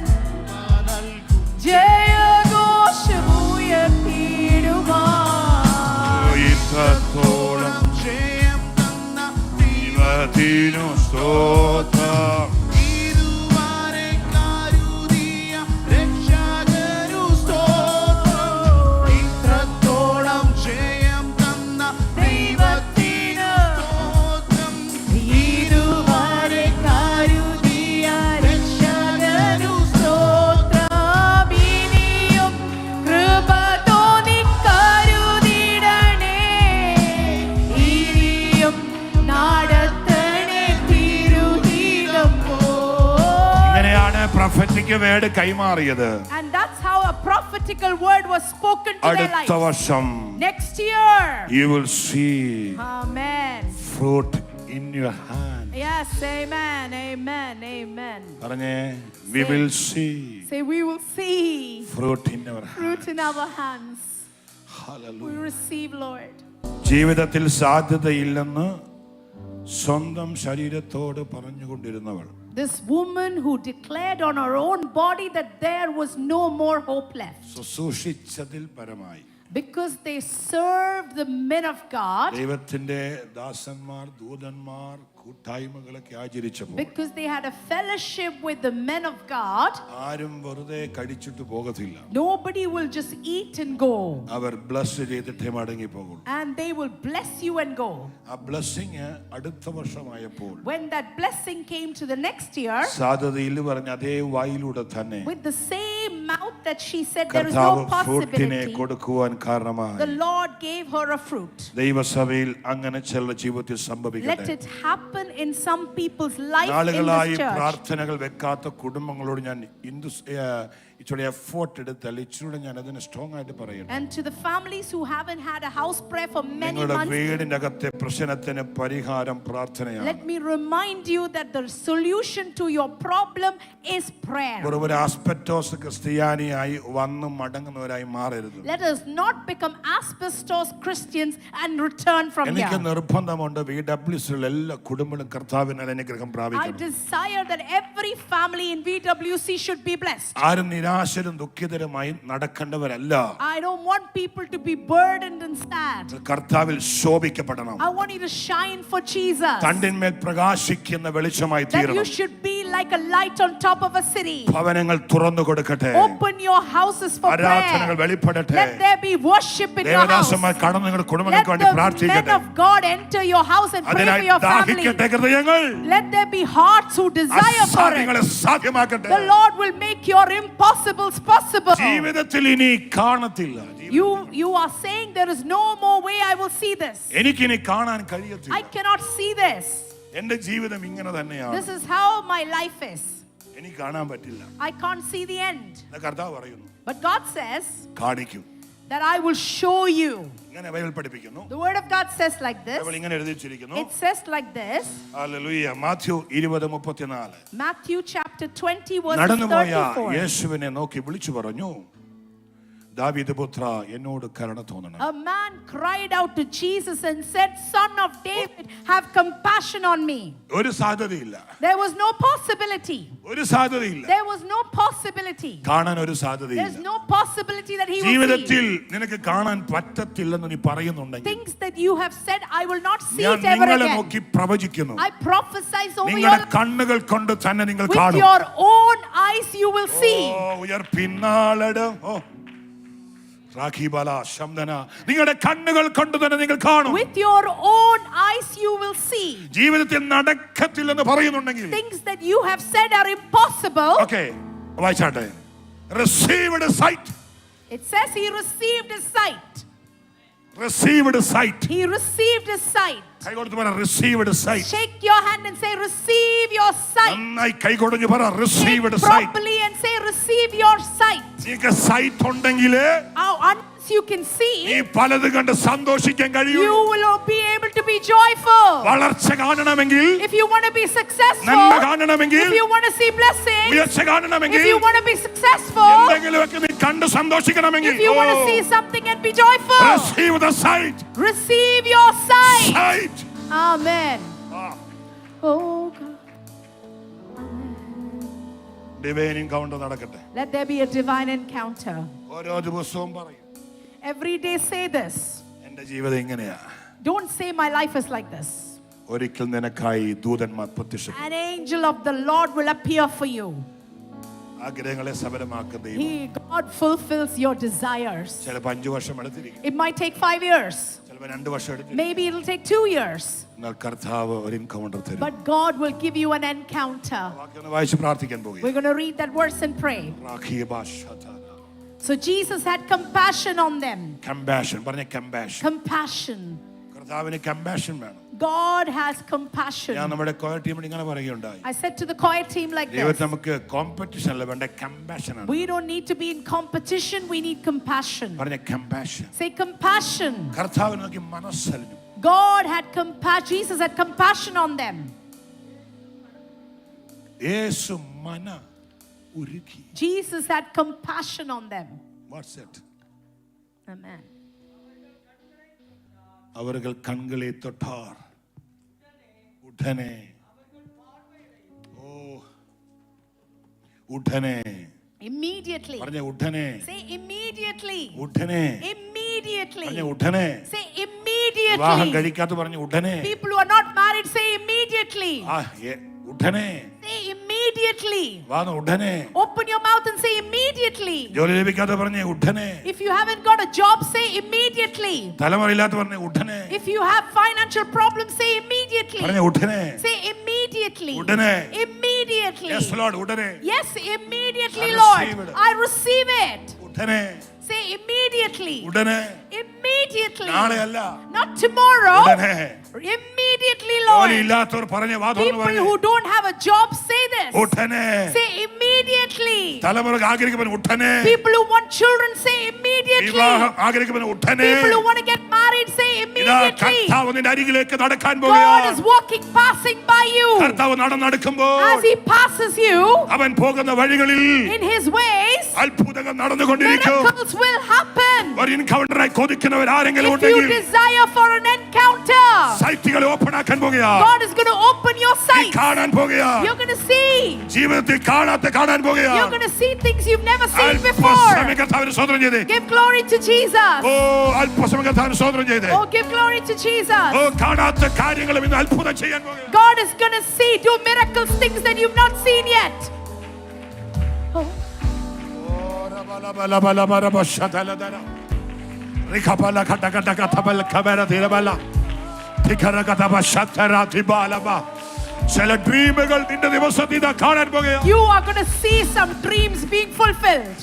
ജയഘോഷമുയർത്തിടുവാൻ ഇത്രത്തോളം ജയം തന്ന ദൈവത്തിനു സ്തോത്രം. ഇതുവരെ കരുതിയ രക്ഷകനു സ്തോത്രം. ഇത്രത്തോളം ജയം തന്ന ദൈവത്തിനു സ്തോത്രം. ഇതുവരെ കരുതിയ രക്ഷകനു സ്തോത്രം. ഇനിയും കൃപ തോന്നി കരുതിടണേ. ഇനിയും നടത്തണേ തിരുഹിതം പോലെ. ഇങ്ങനെയാണ് പ്രൊഫറ്റിക് വേർഡ് കൈമാറിയത്. And that's how a prophetical word was spoken to their അടുത്ത lives. വർഷം Next year. you will see Amen. fruit in your hand. Yes, amen, amen, amen. പറഞ്ഞേ we will see Say, we will see fruit in our hand. fruit in our hands. We Hallelujah. receive, Lord. ജീവിതത്തിൽ സാധ്യതയില്ലെന്ന് സ്വന്തം ശരീരത്തോട് പറഞ്ഞുകൊണ്ടിരുന്നവൾ This woman who declared on her own body that there was no more hope left ശുശ്രൂഷിച്ചതിൽ പരമായി because they served the men of God, ദൈവത്തിന്റെ ദാസന്മാർ ദൂതന്മാർ കൂട്ടായ്മകളൊക്കെ ആചരിച്ചപ്പോൾ because they had a fellowship with the men of God. ആരും വെറുതെ കടിച്ചിട്ട് പോകത്തില്ല. Nobody will just eat and go, അവർ bless ചെയ്തിട്ടേ മടങ്ങി പോകുള്ളൂ. and they will bless you and go. ആ ബ്ലസ്സിങ് അടുത്ത വർഷമായപ്പോൾ When that blessing came to the next year, സാധ്യതയിൽ പറഞ്ഞ അതേ വായിലൂടെ തന്നെ with the same mouth that she said there is no കർത്താവ് ഫ്രൂട്ടിനെ possibility, കൊടുക്കുവാൻ the കാരണമായി. Lord gave her a fruit. ദൈവസഭയിൽ അങ്ങനെ ചില ജീവിതത്തിൽ Let സംഭവിക്കട്ടെ. it happen in some people's life in നാളുകളായി this church. പ്രാർത്ഥനകൾ വെക്കാത്ത കുടുംബങ്ങളോട് ഞാൻ ഇച്ചിരി എഫോർട്ട് എടുത്താൽ ഇച്ചിരി ഞാൻ അതിന് സ്ട്രോങ് ആയിട്ട് പറയണം. And to the families who haven't had a house prayer for many നിങ്ങളുടെ months, വീടിന്റെ അകത്തെ പ്രശ്നത്തിന് പരിഹാരം പ്രാർത്ഥനയാണ്. let me remind you that the solution to your problem is prayer. ഒരു ആസ്പെറ്റോസ് ക്രിസ്ത്യാനിയായി വന്ന് മടങ്ങുന്നവരായി മാറരുത്. Let us not become asbestos Christians and return from എനിക്ക് here. നിർബന്ധമുണ്ട് VWCയിലുള്ള എല്ലാ കുടുംബങ്ങളും കർത്താവിനാൽ അനുഗ്രഹം I പ്രാപിക്കണം. desire that every family in VWC should be blessed. ആരും നിരാശരും ദുഃഖിതരുമായി നടക്കേണ്ടവരല്ല. I don't want people to be burdened and sad. കർത്താവിൽ ശോഭിക്കപ്പെടണം. I want you to shine for Jesus. തണ്ടിന്മേൽ പ്രകാശിക്കുന്ന വെളിച്ചമായി That you തീരണം. should be like a light on top of a city. ഭവനങ്ങൾ തുറന്നു കൊടുക്കട്ടെ. Open your houses for ആരാധനകൾ prayer. വെളിപ്പെടട്ടെ. Let there be worship in your house. ദേവദാസന്മാർ കടന്നു നിങ്ങളുടെ Let കുടുംബങ്ങൾക്ക് വേണ്ടി the men പ്രാർത്ഥിക്കട്ടെ. of God enter your house and pray for അതിനായി your family. ദാഹിക്കട്ടെ ഹൃദയങ്ങൾ. Let there be hearts who desire for it. അസാധ്യങ്ങളെ സാധ്യമാക്കട്ടെ. The Lord will make your impossibles possible. ജീവിതത്തിൽ ഇനി കാണത്തില്ല. You are saying there is no more way I will see this. എനിക്കിനി കാണാൻ I കഴിയത്തില്ല. cannot see this. എന്റെ ജീവിതം ഇങ്ങനെ തന്നെയാണ്. This is how my life is. എനിക്ക് കാണാൻ പറ്റില്ല. I can't see the end. എന്ന് കർത്താവ് പറയുന്നു. But God says കാണിക്കും. that I will show you. ഇങ്ങനെ ബൈബിൾ പഠിപ്പിക്കുന്നു. The word of God says like this. Bible ഇങ്ങനെ എഴുതി വെച്ചിരിക്കുന്നു. It says like this. Hallelujah. Mathew 20:34. Matthew chapter 20 verse നടന്നുപോയ 34. യേശുവിനെ നോക്കി വിളിച്ചു പറഞ്ഞു, ദാവീദ് പുത്ര എന്നോട് കരുണ തോന്നണം. A man cried out to Jesus and said, Son of David, have compassion on me. ഒരു സാധ്യതയില്ല. There was no possibility. ഒരു സാധ്യതയില്ല. There was no possibility. കാണാൻ ഒരു There's സാധ്യതയില്ല. no possibility that he will ജീവിതത്തിൽ see. നിനക്ക് കാണാൻ പറ്റത്തില്ലെന്ന് നീ പറയുന്നുണ്ടെങ്കിൽ Things that you have said, I will not see ഞാൻ it ever നിങ്ങളെ again. നോക്കി പ്രവചിക്കുന്നു. I prophesize over നിങ്ങളുടെ your കണ്ണുകൾ കൊണ്ട് തന്നെ നിങ്ങൾ with കാണും. your own eyes you will see. ഉയർപ്പിന്നാളടം റാഖിബല ശബ്ദന നിങ്ങളുടെ കണ്ണുകൾ കൊണ്ട് തന്നെ നിങ്ങൾ കാണും. With your own eyes you will see. ജീവിതത്തിൽ നടക്കത്തില്ലെന്ന് പറയുന്നുണ്ടെങ്കിൽ Things that you have said are impossible. Okay വായിച്ചാട്ടെ. Received sight. It says he received his sight. Received sight. He received his sight. കൈ കൊടുത്ത് പറ received sight. Shake your hand and say receive your sight. നന്നായി കൈ കൊടുത്ത് പറ Shake received sight. properly and say receive your sight. നിങ്ങൾക്ക് site ഉണ്ടെങ്കിൽ Unless you can see, ഈ പലത് കണ്ട് സന്തോഷിക്കാൻ കഴിയും. you will be able to be joyful. വളർച്ച കാണണമെങ്കിൽ, If you want to be successful, നന്മ കാണണമെങ്കിൽ, if you want to see blessings, ഉയർച്ച if കാണണമെങ്കിൽ, you want to be successful, എന്തെങ്കിലുമൊക്കെ നീ കണ്ട് സന്തോഷിക്കണമെങ്കിൽ, if you want to see something and be joyful, receive the sight. receive your sight. Sight. Amen. Oh God. Divine encounter നടക്കട്ടെ. Let there be a divine encounter. ഓരോ ദിവസവും പറയും, Every day say this. എന്റെ ജീവിതം ഇങ്ങനെയാ. Don't say my life is like this. ഒരിക്കൽ നിനക്കായി ദൂതന്മാർ പ്രത്യക്ഷപ്പെടും. An angel of the Lord will appear for you. ആഗ്രഹങ്ങളെ സഫലമാക്കുന്ന ദൈവം. God fulfills your desires. ചിലപ്പോൾ 5 വർഷം എടുത്തിരിക്കും, It might take 5 years. ചിലപ്പോൾ 2 വർഷം എടുത്തിരിക്കും. Maybe it'll take 2 years. എന്നാൽ കർത്താവ് ഒരു എൻകൗണ്ടർ തരും. But God will give you an encounter. വാക്യം വായിച്ച് പ്രാർത്ഥിക്കാൻ പോകുക. We're going to read that verse and pray. So Jesus had compassion on them. Compassion. പറഞ്ഞ compassion. Compassion. കർത്താവിന് compassion വേണം. God has compassion. ഞാൻ നമ്മുടെ choir ടീമിന് ഇങ്ങനെ പറയുകയുണ്ടായി. I said to the choir team like ദൈവം this. നമുക്ക് കോമ്പറ്റീഷൻ അല്ല വേണ്ട, compassion ആണ്. We don't need to be in competition, we need compassion. പറഞ്ഞ compassion. Say compassion. കർത്താവിന് നോക്കി മനസ്സലിഞ്ഞു. God had compassion. Jesus had compassion on them. യേശു മന ഉരുകി. Jesus had compassion on them. What's it? Amen. അവர்கள் கண்களை தொட்டார். ഉടനെ ഉടനെ Immediately. പറഞ്ഞ ഉടനെ. Say immediately. ഉടനെ. Immediately. പറഞ്ഞ ഉടനെ. Say വിവാഹം immediately. കഴിക്കാത്ത പറഞ്ഞ ഉടനെ. People who are not married say immediately. ഉടനെ. Say immediately. വാ ഉടനെ. Open your mouth and say immediately. ജോലി ലഭിക്കാത്ത പറഞ്ഞ ഉടനെ. If you haven't got a job, say immediately. തലമുറയില്ലാത്ത പറഞ്ഞ ഉടനെ. If you have financial problems, say immediately. പറഞ്ഞ ഉടനെ. Say immediately. ഉടനെ. Immediately. Yes Lord, ഉടനെ. Yes, immediately, I Lord. receive it. I receive it. ഉടനെ. Say immediately. ഉടനെ. Immediately. നാളെയല്ല. Not tomorrow. ഉടനെ. Immediately. immediately, ജോലി Lord. ഇല്ലാത്തവർ പറഞ്ഞ വാ തുറന്ന് People പറഞ്ഞു who don't have a job, say this. ഉടനെ Say immediately. തലമുറ ആഗ്രഹിക്കുന്നവൻ ഉടനെ People who want children, say immediately. വിവാഹം ആഗ്രഹിക്കുന്നവൻ ഉടനെ People who want to get married, say ഇതാ immediately. കർത്താവ് നിന്റെ അരികിലേക്ക് നടക്കാൻ God പോകുകയാണ് is walking, passing by you. കർത്താവ് നടക്കുമ്പോൾ As He passes you അവൻ പോകുന്ന വഴികളിൽ in His ways, അത്ഭുതങ്ങൾ നടന്നുകൊണ്ടിരിക്കും miracles will happen. ഒരു എൻകൗണ്ടറായി കൊതിക്കുന്നവർ ആരെങ്കിലും If you ഉണ്ടെങ്കിൽ desire for an encounter, സൈറ്റുകളെ ഓപ്പൺ ആക്കാൻ പോകുകയാ God is going to open your നീ sight. കാണാൻ പോകുകയാ You're going to see. ജീവിതത്തിൽ കാണാൻ പോകുകയാ You're going to see things you've never seen before. അല്പസമയം കർത്താവിന് സ്തോത്രം ചെയ്തേ Give glory to Jesus. ഓ അല്പസമയം കർത്താവിന് സ്തോത്രം ചെയ്തേ Oh, give glory to Jesus. ഓ കാണാത്ത കാര്യങ്ങളും ഇന്ന് അത്ഭുതം ചെയ്യാൻ പോകുകയാ God is going to see, do miracles, things that you've not seen yet. Oh. ചില ഡ്രീമുകൾ നിന്റെ ദിവസത്തിൽ ഇതാ കാണാൻ പോകുകയാ You are going to see some dreams being fulfilled.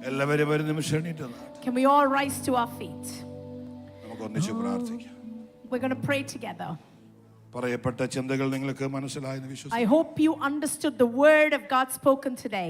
എല്ലാവരും ഒരു നിമിഷം എണീറ്റ് Can we all rise to our feet? നമുക്ക് ഒന്നിച്ച് പ്രാർത്ഥിക്കാം We're going to pray together. പറയപ്പെട്ട ചിന്തകൾ നിങ്ങൾക്ക് മനസ്സിലായെന്ന് വിശ്വസിക്കുന്നു I hope you understood the word of God spoken today.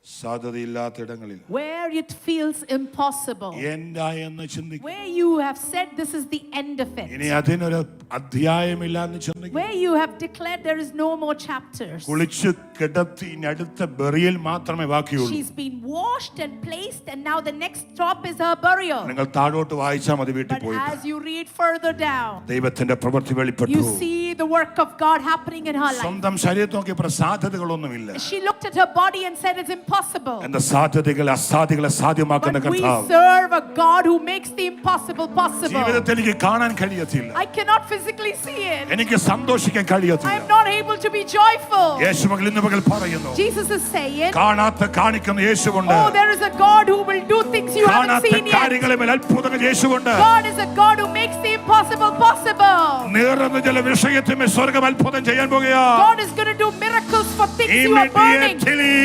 സാധ്യതയില്ലാത്തിടങ്ങളിൽ Where it feels impossible, എന്താ എന്ന് ചിന്തിക്കും where you have said this is the end of ഇനി it, അതിനൊരു അധ്യായമില്ല എന്ന് ചിന്തിക്കും where you have declared there is no more chapters. കുളിച്ച് കിടത്തി ഇനി അടുത്ത ബെറിയൽ മാത്രമേ ബാക്കിയുള്ളൂ She's been washed and placed, and now the next stop is her burial. നിങ്ങൾ താഴോട്ട് വായിച്ചാൽ മതി വീട്ടിൽ But പോയിട്ട് as you read further down, ദൈവത്തിന്റെ പ്രവൃത്തി വെളിപ്പെട്ടു you see the work of God happening in her life. സ്വന്തം ശരീരത്തെ നോക്കിയപ്പോൾ സാധ്യതകളൊന്നുമില്ല She looked at her body and said it's impossible. എന്റെ സാധ്യതകളെ അസാധ്യങ്ങളെ സാധ്യമാക്കുന്ന But we കർത്താവ് serve a God who makes the impossible possible. ജീവിതത്തിൽ എനിക്ക് കാണാൻ കഴിയത്തില്ല I cannot physically see it. എനിക്ക് സന്തോഷിക്കാൻ I കഴിയത്തില്ല am not able to be joyful. യേശു മകൾ ഇന്ന് പകൽ പറയുന്നു Jesus is saying, കാണാത്ത കാണിക്കുന്ന യേശുവുണ്ട് oh, there is a God who will do things you haven't കാണാത്ത seen yet. കാര്യങ്ങളെ മേൽ അത്ഭുതങ്ങൾ യേശുവുണ്ട് God is a God who makes the impossible possible. നീറുന്ന ചില വിഷയത്തിന്മേൽ സ്വർഗ്ഗം അത്ഭുതം ചെയ്യാൻ പോകുകയാ God is going to do miracles for things you are burning. Immediately.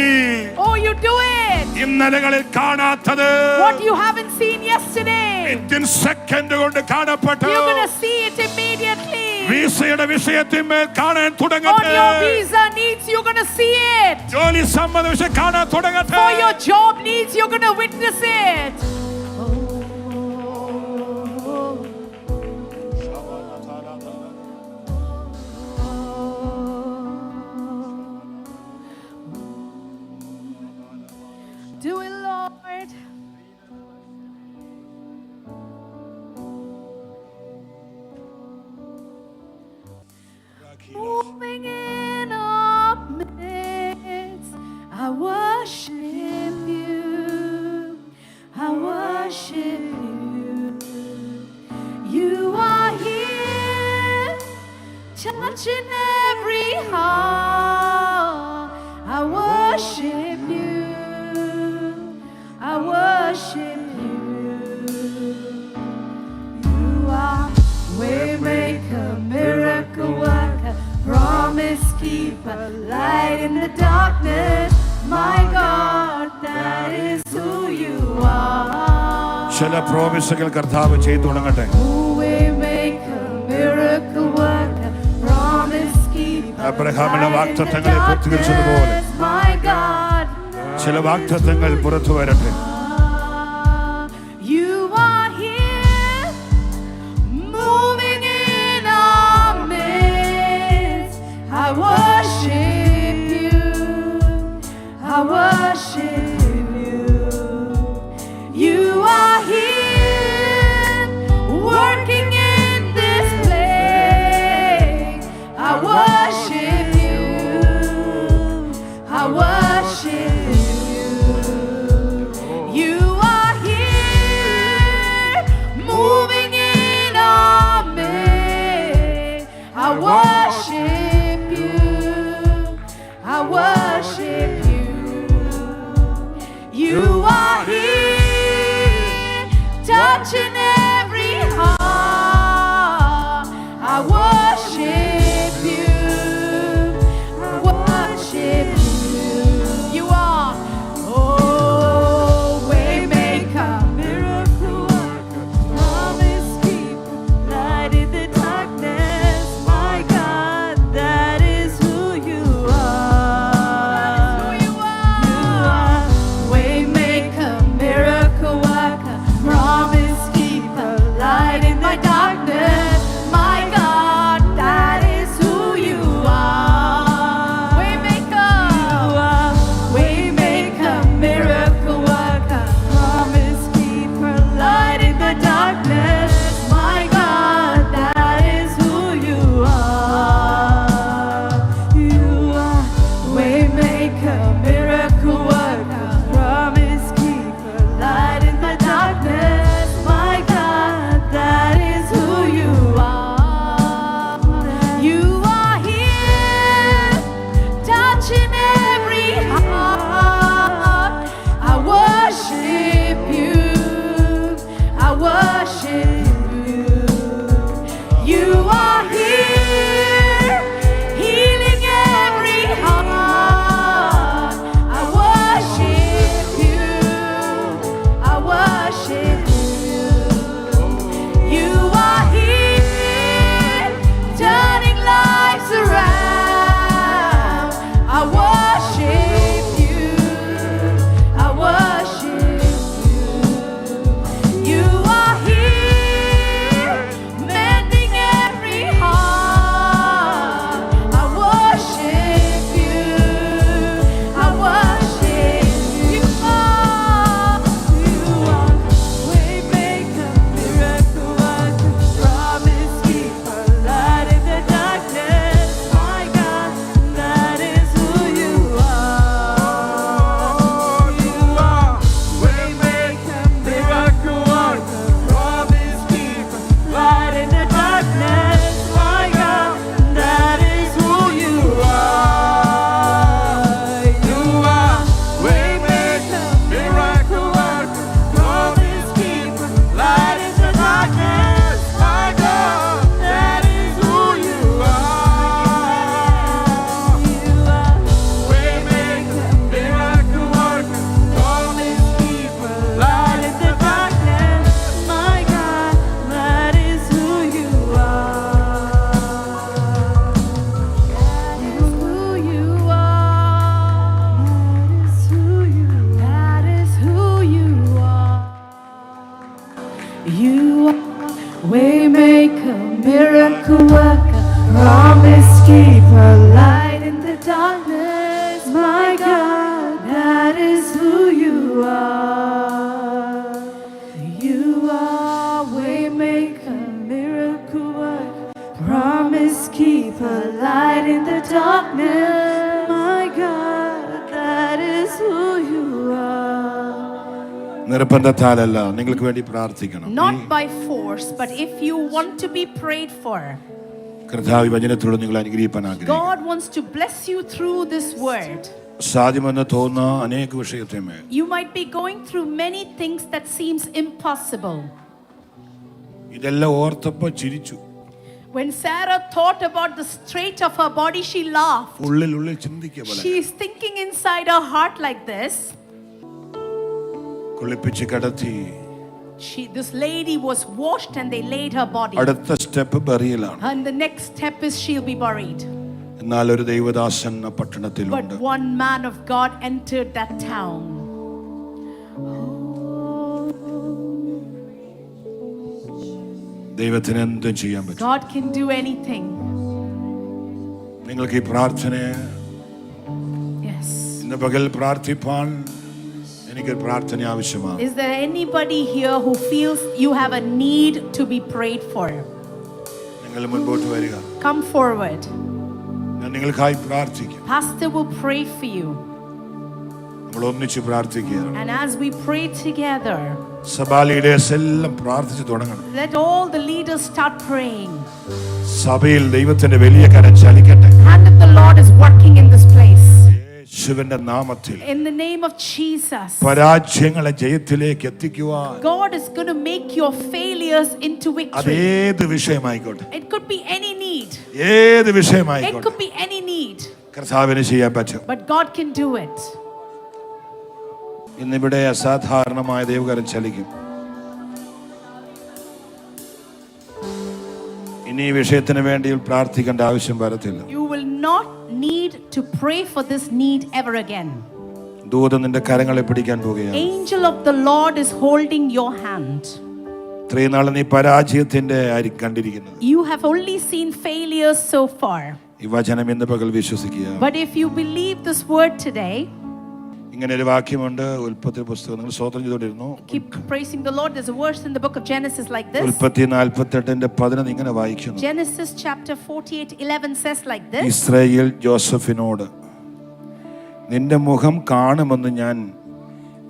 Oh, you do it. ഇന്നലകളിൽ കാണാത്തത് What you haven't seen yesterday, second കൊണ്ട് കാണപ്പെട്ടു you're going to see it immediately. വിസയുടെ വിഷയത്തിന്മേൽ കാണാൻ On തുടങ്ങട്ടെ your visa needs, you're going to see it. ജോലി സംബന്ധ വിഷയം കാണാൻ തുടങ്ങട്ടെ For your job needs, you're going to witness it. Do it, Lord. Moving in our midst, I worship you. I worship you. You are here, touching every heart. I worship you. I worship you. You are waymaker, miracle worker, promise keeper, light in the darkness. My God, that is who you are. ചില പ്രോമിസുകൾ കർത്താവ് ചെയ്തു തുടങ്ങട്ടെ Waymaker, miracle worker, promise keeper, അബ്രഹാമിന്റെ light in the വാഗ്ദത്തങ്ങളെ പൂർത്തീകരിച്ചതുപോലെ darkness. My God, ചില വാഗ്ദത്തങ്ങൾ പുറത്തു വരട്ടെ you are here, moving in our midst. I worship you. I worship you. You are here, working in this place. I worship you. I worship you. You are here, moving in our midst. I worship you. I worship you. You are here, touching every heart. I worship you. light in the darkness. My God, that is who you are. നിർബന്ധത്താലല്ല, നിങ്ങൾക്ക് വേണ്ടി പ്രാർത്ഥിക്കണം. Not by force, but if you want to be prayed for. കർത്താവ് വചനത്തോട് നിങ്ങൾ അനുഗ്രഹിക്കാൻ ആഗ്രഹിക്കുന്നു. God wants to bless you through this word. സാധ്യമെന്ന് തോന്നുന്ന അനേക വിഷയത്തെ മേൽ You might be going through many things that seems impossible. ഇതെല്ലാം ഓർത്തപ്പോൾ ചിരിച്ചു. When Sarah thought about the straight of her body, she laughed. ഉള്ളിൽ ചിന്തിക്കുക പോലെ She is thinking inside her heart like this. കുളിപ്പിച്ച് കിടത്തി. This lady was washed and they laid her body. അടുത്ത step ബറിയലാണ്. And the next step is she'll be buried. എന്നാൽ ഒരു ദൈവദാസൻ പട്ടണത്തിലുണ്ട്. But one man of God entered that town. ദൈവത്തിന് എന്തും ചെയ്യാൻ പറ്റും. God can do anything. നിങ്ങൾക്ക് ഈ പ്രാർത്ഥനയെ Yes. ഇന്ന് പകൽ പ്രാർത്ഥിപ്പാൻ എനിക്കൊരു പ്രാർത്ഥന ആവശ്യമാണ്. Is there anybody here who feels you have a need to be prayed for? നിങ്ങൾ മുൻപോട്ട് വരിക. Come forward. ഞാൻ നിങ്ങൾക്കായി പ്രാർത്ഥിക്കും. Pastor will pray for you. നമ്മൾ ഒന്നിച്ച് പ്രാർത്ഥിക്കുകയാണ്. And as we pray together, സഭാ ലീഡേഴ്സ് എല്ലാം പ്രാർത്ഥിച്ചു തുടങ്ങണം. let all the leaders start praying. സഭയിൽ ദൈവത്തിന്റെ വലിയ കരം ചലിക്കട്ടെ. Hand of the Lord is working in this place. യേശുവിന്റെ നാമത്തിൽ In the name of Jesus. പരാജയങ്ങളെ ജയത്തിലേക്ക് എത്തിക്കുവാൻ God is going to make your failures into victory. അതേത് വിഷയമായിക്കോട്ടെ, It could be any need. ഏത് It വിഷയമായിക്കോട്ടെ, could be any need. കർത്താവിന് ചെയ്യാൻ പറ്റും. But God can do it. ഇന്നിവിടെ അസാധാരണമായ ദൈവകരം ചലിക്കും. ഇനി ഈ വിഷയത്തിന് വേണ്ടി പ്രാർത്ഥിക്കേണ്ട ആവശ്യം വരത്തില്ല. You will not need to pray for this need ever again. ദൂതൻ നിന്റെ കരങ്ങളെ പിടിക്കാൻ പോവുകയാണ്. Angel of the Lord is holding your hand. ഇത്രയും നാൾ നീ പരാജയത്തിന്റെ കണ്ടിരിക്കുന്നത്. You have only seen failures so far. ഈ വചനം ഇന്ന് പകൽ വിശ്വസിക്കുക. But if you believe this word today, ഇങ്ങനെ ഒരു വാക്യമുണ്ട് ഉൽപ്പത്തി പുസ്തകം, നിങ്ങൾ സ്തോത്രം ചെയ്തുകൊണ്ടിരുന്നു. keep praising the Lord. There's a verse in the book of Genesis like this. ഉൽപ്പത്തി 48:11 ഇങ്ങനെ വായിക്കുന്നു. Genesis chapter 48:11 says like this. Israel ജോസഫിനോട്, നിന്റെ മുഖം കാണുമെന്ന് ഞാൻ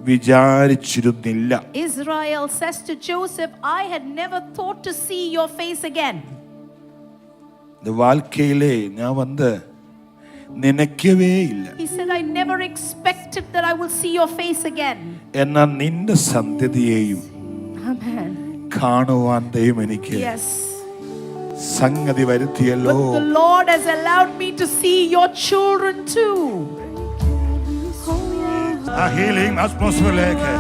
വിചാരിച്ചിരുന്നില്ല. Israel says to Joseph, I had never thought to see your face again. இந்த வாழ்க்கையிலே ഞാൻ വന്ന് നിനക്കവേ ഇല്ല. He said, I never expected that I will see your face again. എന്നാൽ നിന്റെ സന്തതിയെയും Amen. കാണുവാൻ ദൈവം എനിക്ക് Yes. സംഗതി വരുത്തിയല്ലോ. But the Lord has allowed me to see your children too. ആ ഹീലിംഗ് അറ്റ്മോസ്ഫിയറിലേക്ക്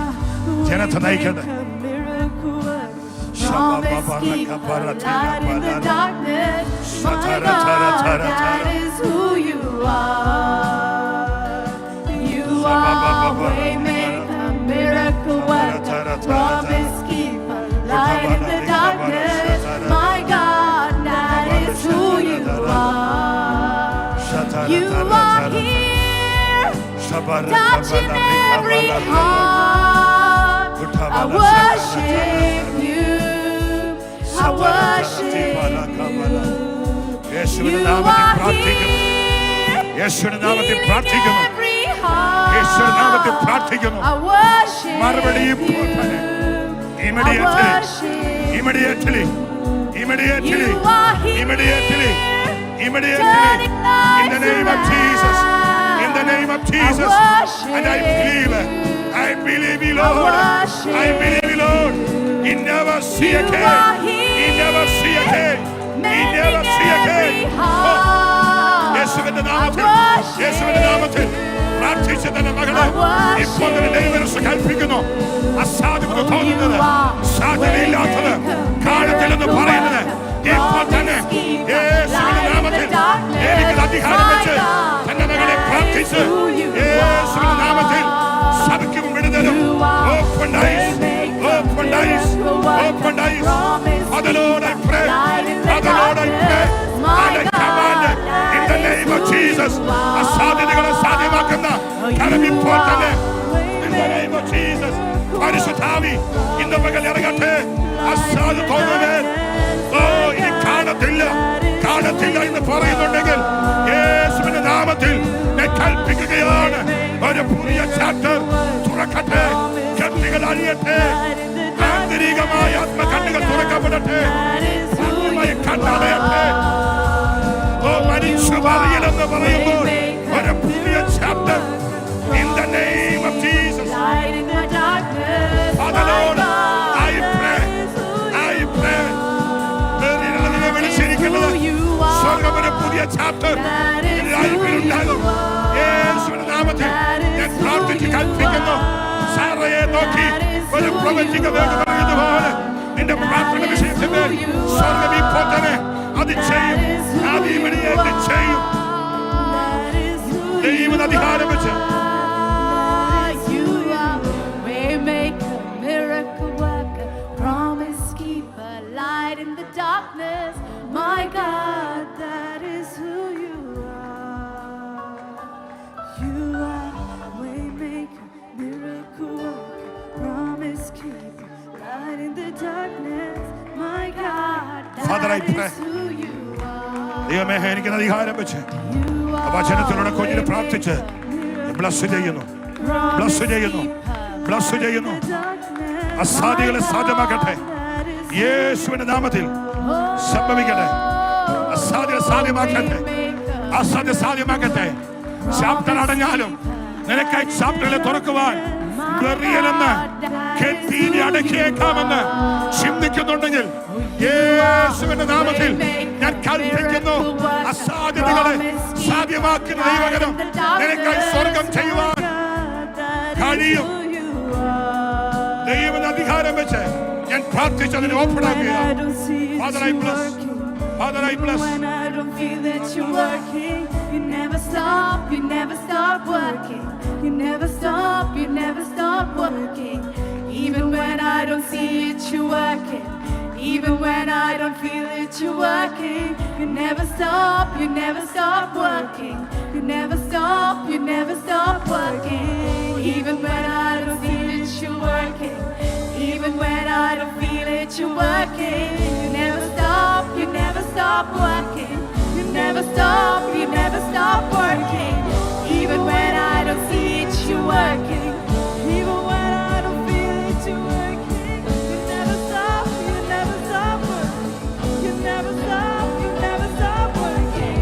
ജനത്തെ നയിക്കട്ടെ. Promise keeper, light in the darkness. My God, that is who you are. You are waymaker, miracle worker, promise keeper, light in the darkness. My God, that is who you are. You are here, touching every heart. I worship you. I worship you. യേശുവിന്റെ You നാമത്തിൽ are പ്രാർത്ഥിക്കുന്നു. here, യേശുവിന്റെ നാമത്തിൽ healing പ്രാർത്ഥിക്കുന്നു. every heart. യേശുവിന്റെ നാമത്തിൽ പ്രാർത്ഥിക്കുന്നു. I worship മറുപടി you. ഇപ്പോൾ തന്നെ. I Immediately, worship immediately, immediately, You are here, immediately, immediately, turning in the name of lives Jesus, in the name of Jesus, worship and I believe you, Lord, worship I believe you, Lord. He never see You again, are he never see again, he never mending see every again. heart. യേശുവിന്റെ നാമത്തിൽ, I worship യേശുവിന്റെ നാമത്തിൽ പ്രാർത്ഥിച്ച തന്നെ മകളെ I worship ഇപ്പോൾ തന്നെ ദൈവമനസ്സ് കൽപ്പിക്കുന്നു. അസാധ്യമെന്ന് തോന്നുന്നത് You are സാധ്യതയില്ലാത്തത് waymaker, കാണത്തില്ലെന്ന് miracle പറയുന്നത് worker, ഇപ്പോൾ തന്നെ promise keeper, യേശുവിന്റെ light in നാമത്തിൽ the darkness. എനിക്ക് അധികാരം My വെച്ച് God, തന്റെ മകളെ that is പ്രാർത്ഥിച്ച് who you യേശുവിന്റെ are. നാമത്തിൽ സഭയ്ക്കും വിടുതലും You are open eyes, waymaker, open eyes, miracle worker, open eyes. promise Father Lord, I pray, light in the Father Lord, I pray, darkness. My and I command in the name of Jesus അസാധ്യതകളെ സാധ്യമാക്കുന്ന കരം ഇപ്പോൾ തന്നെ in the name of Jesus പരിശുദ്ധാവി ഇന്ന് പകൽ ഇറങ്ങട്ടെ. അസാധ്യ തോന്നുന്നത് ഇനി കാണത്തില്ല എന്ന് പറയുന്നുണ്ടെങ്കിൽ തുറക്കപ്പെടട്ടെ. ആന്തരികമായ ആത്മകണ്ണുകൾ തുറക്കപ്പെടട്ടെ. പൂർണ്ണമായി കണ്ണടയട്ടെ. ഓ മരിച്ചു പറയലെന്ന് പറയുമ്പോൾ ഒരു പുതിയ chapter in the name of Jesus. Father Lord, I pray. നിന്നെ വിളിച്ചിരിക്കുന്നത് സ്വർഗ്ഗം പുതിയ ചാപ്റ്റർ ഉണ്ടാകും. യേശുവിന്റെ നാമത്തിൽ ഞാൻ പ്രാർത്ഥിച്ച് കൽപ്പിക്കുന്നു. സാറയെ നോക്കി ഒരു പ്രവചിക വേണ്ടി പറയുന്നതുപോലെ നിന്റെ പ്രാർത്ഥന വിഷയത്തിന്മേൽ സ്വർഗ്ഗം ഇപ്പോൾ തന്നെ അത് ചെയ്യും. ആദിമണിയെ ചെയ്യും. ദൈവം അധികാരം വെച്ച് darkness, my God, that is who you are. You are waymaker, miracle worker, promise keeper, light in the darkness, my God, Father, I that pray. is who you are. ദൈവമേ എനിക്ക് അധികാരം വെച്ച് വചനത്തിലൂടെ കുഞ്ഞിനെ പ്രാർത്ഥിച്ച് ബ്ലസ് ചെയ്യുന്നു. അസാധ്യങ്ങളെ സാധ്യമാക്കട്ടെ. യേശുവിന്റെ നാമത്തിൽ സംഭവിക്കട്ടെ. അസാധ്യ സാധ്യമാക്കട്ടെ. ചാപ്റ്റർ അടഞ്ഞാലും നിനക്കായി ചാപ്റ്ററിലെ തുറക്കുവാൻ വെറിയലെന്ന് കെട്ടീനെ അടക്കിയേക്കാമെന്ന് ചിന്തിക്കുന്നുണ്ടെങ്കിൽ യേശുവിന്റെ നാമത്തിൽ ഞാൻ കൽപ്പിക്കുന്നു. അസാധ്യതകളെ സാധ്യമാക്കുന്ന ദൈവകരം നിനക്കായി സ്വർഗം ചെയ്യുവാൻ കഴിയും. ദൈവത്തിന്റെ അധികാരം വെച്ച് ഞാൻ പ്രാർത്ഥിച്ചതിനെ ഓപ്പണാക്കുകയാണ്. Father, I bless. Father, I bless. When I don't feel that you're working, you never stop working. You never stop working. Even when I don't see it, you're working. Even when I don't feel it, you're working. You never stop working. You never stop working. Even when I don't feel it, you're working. Even when I don't feel it, you're working. You never stop working. You never stop working. Even when I don't see it, you're working. Even when I don't feel it, you're working. You never stop working. You never stop working.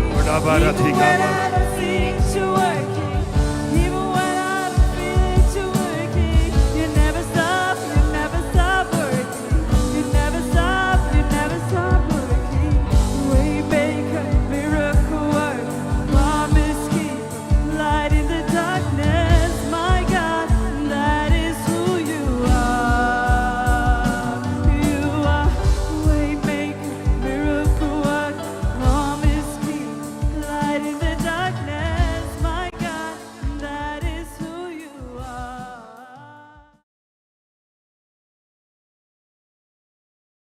Even when I